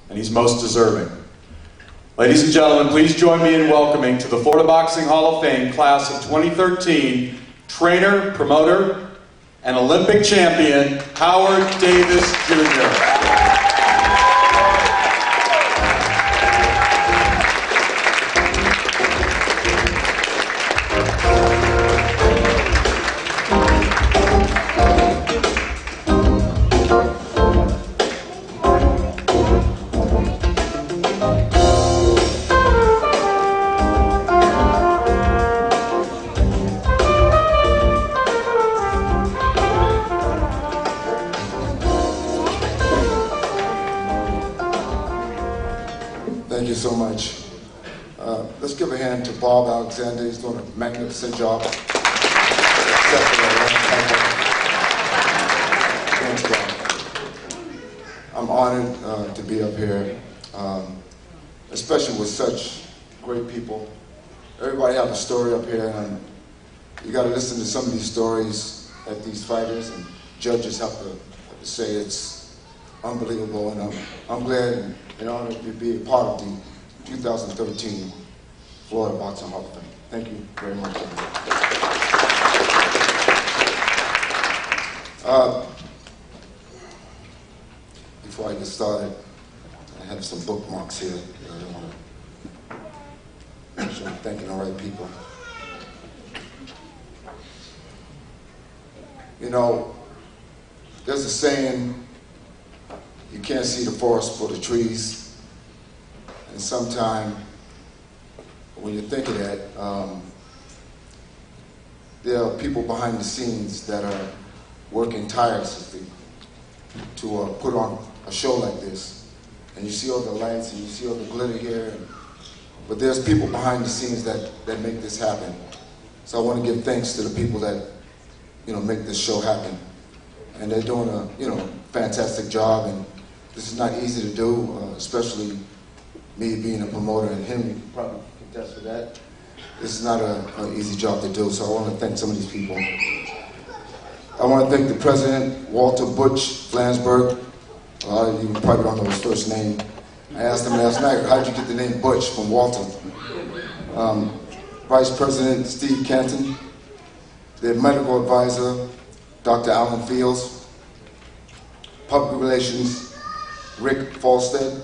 and he's most deserving. Ladies and gentlemen, please join me in welcoming to the Florida Boxing Hall of Fame class of 2013, trainer, promoter, and Olympic champion, Howard Davis Jr. Thank you so much. Let's give a hand to Bob Alexander. He's doing a magnificent job. Thanks, Bob. I'm honored to be up here, especially with such great people. Everybody have a story up here, and you got to listen to some of these stories that these fighters and judges have to say. It's unbelievable, and I'm glad and honored to be a part of the 2013 Florida Boxing Hall of Fame. Thank you very much. Before I get started, I have some bookmarks here. I want to make sure I'm thanking the right people. You know, there's a saying, you can't see the forest for the trees. And sometimes, when you think of that, there are people behind the scenes that are working tirelessly to put on a show like this. And you see all the lights and you see all the glitter here. But there's people behind the scenes that make this happen. So I want to give thanks to the people that, make this show happen. And they're doing a, fantastic job. And this is not easy to do, especially me being a promoter, and him, you can probably contest for that. This is not an easy job to do, so I want to thank some of these people. I want to thank the president, Walter Butch Flansburgh. A lot of you probably don't know his first name. I asked him last night, how'd you get the name Butch from Walter? Vice President Steve Canton, the medical advisor, Dr. Alan Fields, public relations, Rick Falstead,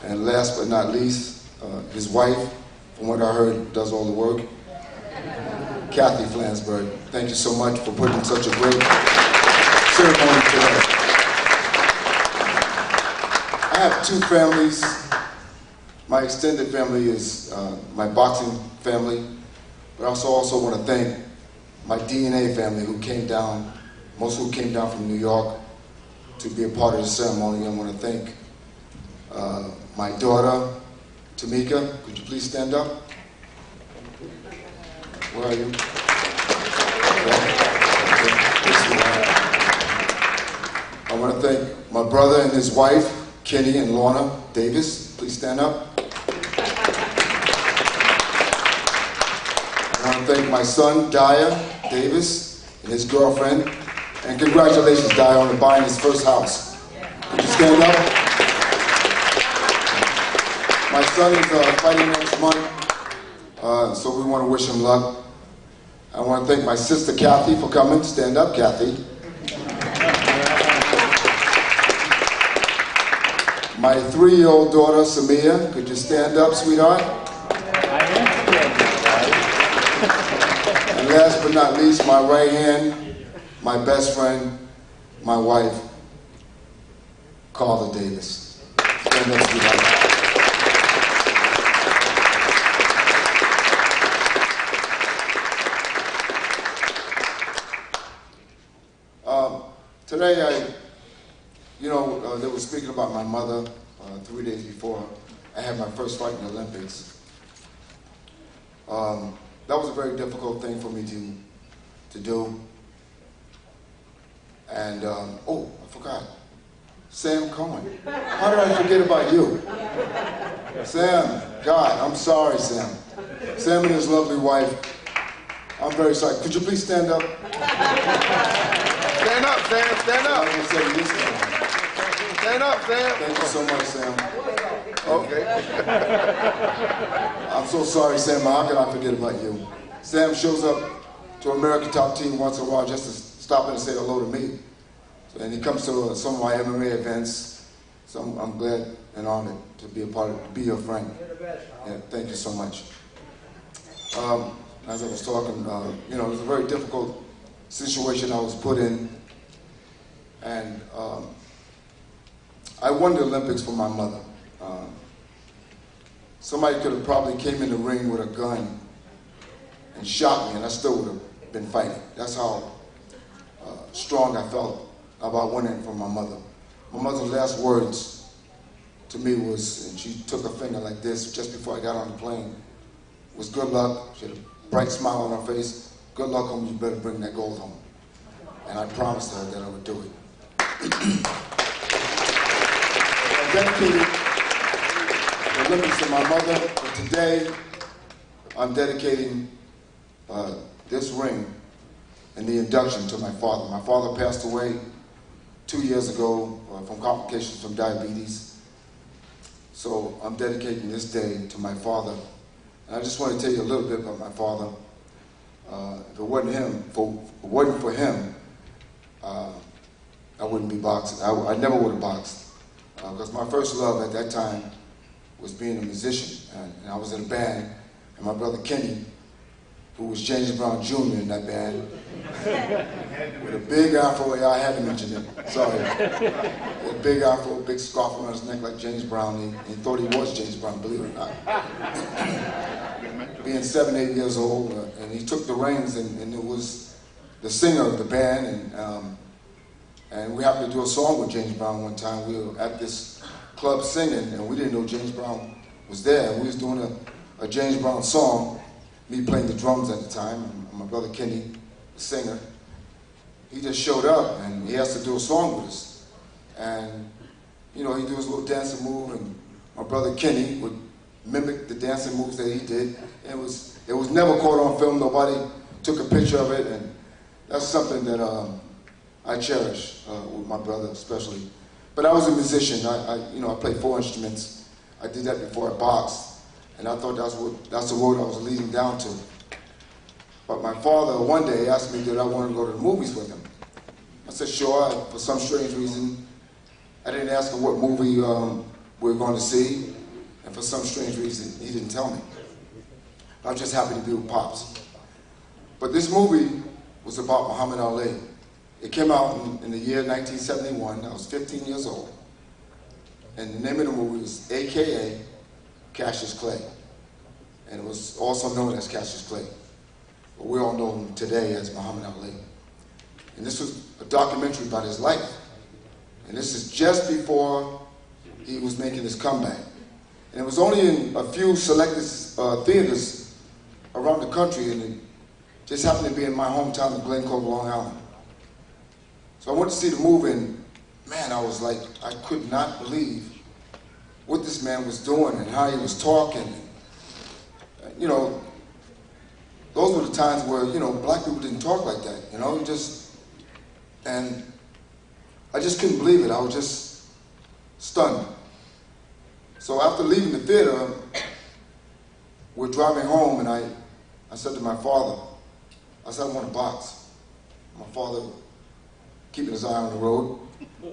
and last but not least, his wife, from what I heard, does all the work, Kathy Flansburgh. Thank you so much for putting such a great ceremony today. I have two families. My extended family is my boxing family, but I also want to thank my DNA family who came down, most who came down from New York to be a part of the ceremony. I want to thank my daughter, Tamika. Could you please stand up? Where are you? I want to thank my brother and his wife, Kenny and Lorna Davis. Please stand up. I want to thank my son, Dyer Davis, and his girlfriend. And congratulations, Dyer, on buying his first house. Could you stand up? My son is fighting next month, so we want to wish him luck. I want to thank my sister, Kathy, for coming. Stand up, Kathy. My 3-year-old daughter, Samia. Could you stand up, sweetheart? And last but not least, my right hand, my best friend, my wife, Carla Davis. Stand up, sweetheart. Today, they were speaking about my mother 3 days before I had my first fight in the Olympics. That was a very difficult thing for me to do. And, oh, I forgot. Sam Cohen. How did I forget about you? Sam, God, I'm sorry, Sam. Sam and his lovely wife. I'm very sorry. Could you please stand up? Stand up, Sam, stand up. I can say this Stand up, Sam. Thank you so much, Sam. Okay. I'm so sorry, Sam. How can I forget about you? Sam shows up to American Top Team once in a while just to stop in and say hello to me. And he comes to some of my MMA events. So I'm glad and honored to be a part of, to be your friend. You're the best. Yeah, thank you so much. As I was talking, you know, it was a very difficult situation I was put in. And I won the Olympics for my mother. Somebody could have probably came in the ring with a gun and shot me, and I still would have been fighting. That's how strong I felt about winning for my mother. My mother's last words to me was, and she took her finger like this just before I got on the plane, was good luck. She had a bright smile on her face. Good luck, home. You better bring that gold home. And I promised her that I would do it. I dedicated the Olympics to my mother, but today I'm dedicating this ring and the induction to my father. My father passed away 2 years ago from complications from diabetes. So I'm dedicating this day to my father. And I just want to tell you a little bit about my father. If it wasn't for him, I wouldn't be boxing. I never would have boxed. Because my first love at that time was being a musician. And I was in a band, and my brother Kenny, who was James Brown Jr. in that band, with a big afro. Yeah, I had to mention it. Sorry. A big afro, big scarf around his neck like James Brown. He thought he was James Brown, believe it or not. Being 7, 8 years old, and he took the reins, and it was the singer of the band, and we happened to do a song with James Brown one time. We were at this club singing, and we didn't know James Brown was there. We was doing a James Brown song, me playing the drums at the time, and my brother Kenny, the singer. He just showed up, and he asked to do a song with us. And, you know, he'd do his little dancing move, and my brother Kenny would mimic the dancing moves that he did. And it was never caught on film. Nobody took a picture of it, and that's something that I cherish with my brother especially. But I was a musician. I played 4 instruments. I did that before I boxed, and I thought that's the road I was leading down to. But my father one day asked me did I want to go to the movies with him. I said sure. For some strange reason, I didn't ask him what movie we were going to see, and for some strange reason, he didn't tell me. I was just happy to be with Pops. But this movie was about Muhammad Ali. It came out in the year 1971. I was 15 years old. And the name of the movie was AKA Cassius Clay. And it was also known as Cassius Clay. But we all know him today as Muhammad Ali. And this was a documentary about his life. And this is just before he was making his comeback. And it was only in a few selected theaters around the country, and it just happened to be in my hometown of Glen Cove, Long Island. So I went to see the movie, and man, I was like, I could not believe what this man was doing and how he was talking. You know, those were the times where, you know, black people didn't talk like that, you know, and I just couldn't believe it. I was just stunned. So after leaving the theater, we're driving home, and I said to my father, I said, I want a box. My father, keeping his eye on the road,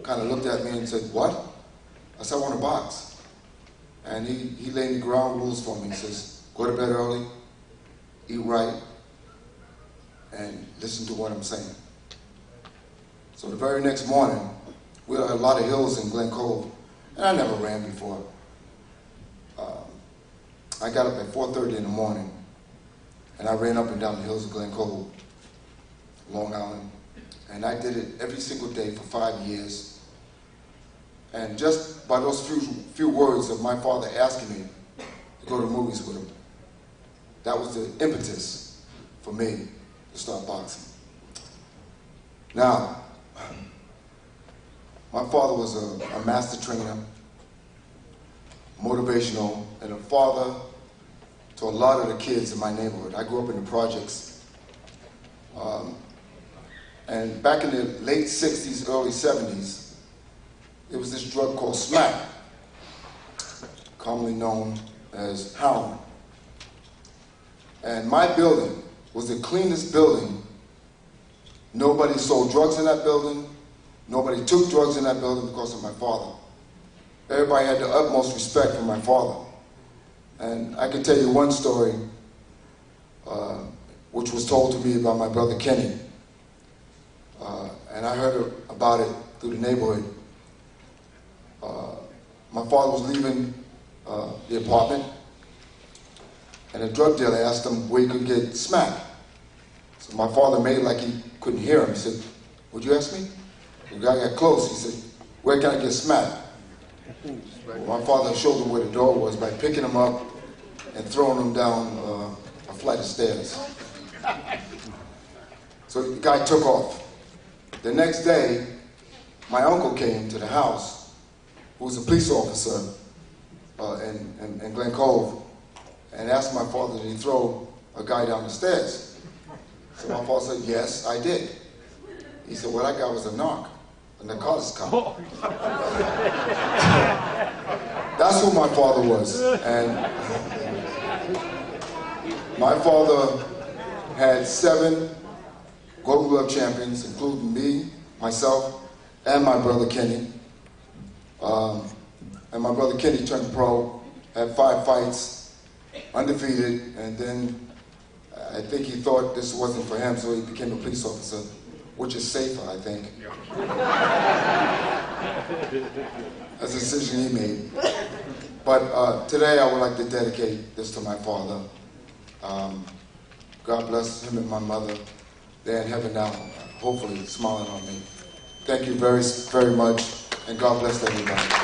kind of looked at me and said, what? I said, I want a box. And he laid the ground rules for me. He says, go to bed early, eat right, and listen to what I'm saying. So the very next morning, we had a lot of hills in Glen Cove, and I never ran before. I got up at 4:30 in the morning, and I ran up and down the hills of Glen Cove, Long Island, and I did it every single day for 5 years. And just by those few words of my father asking me to go to the movies with him, that was the impetus for me to start boxing. Now, my father was a master trainer, motivational, and a father to a lot of the kids in my neighborhood. I grew up in the projects. And back in the late 60s, early 70s, there was this drug called smack, commonly known as heroin. And my building was the cleanest building. Nobody sold drugs in that building. Nobody took drugs in that building because of my father. Everybody had the utmost respect for my father. And I can tell you one story which was told to me by my brother Kenny. And I heard about it through the neighborhood. My father was leaving the apartment, and a drug dealer asked him where he could get smack. So my father made it like he couldn't hear him. He said, "Would you ask me?" The guy got close. He said, "Where can I get smack?" Well, my father showed him where the door was by picking him up and throwing him down a flight of stairs. So the guy took off. The next day, my uncle came to the house, who was a police officer in Glen Cove, and asked my father, did he throw a guy down the stairs? So my father said, yes, I did. He said, well, that guy was a narcotics cop. That's who my father was. And my father had 7 Golden Glove champions, including me, myself, and my brother Kenny. And my brother Kenny turned pro, had 5 fights, undefeated, and then I think he thought this wasn't for him, so he became a police officer, which is safer, I think. That's a decision he made. But today I would like to dedicate this to my father. God bless him and my mother. They're in heaven now, hopefully smiling on me. Thank you very, very much, and God bless everybody.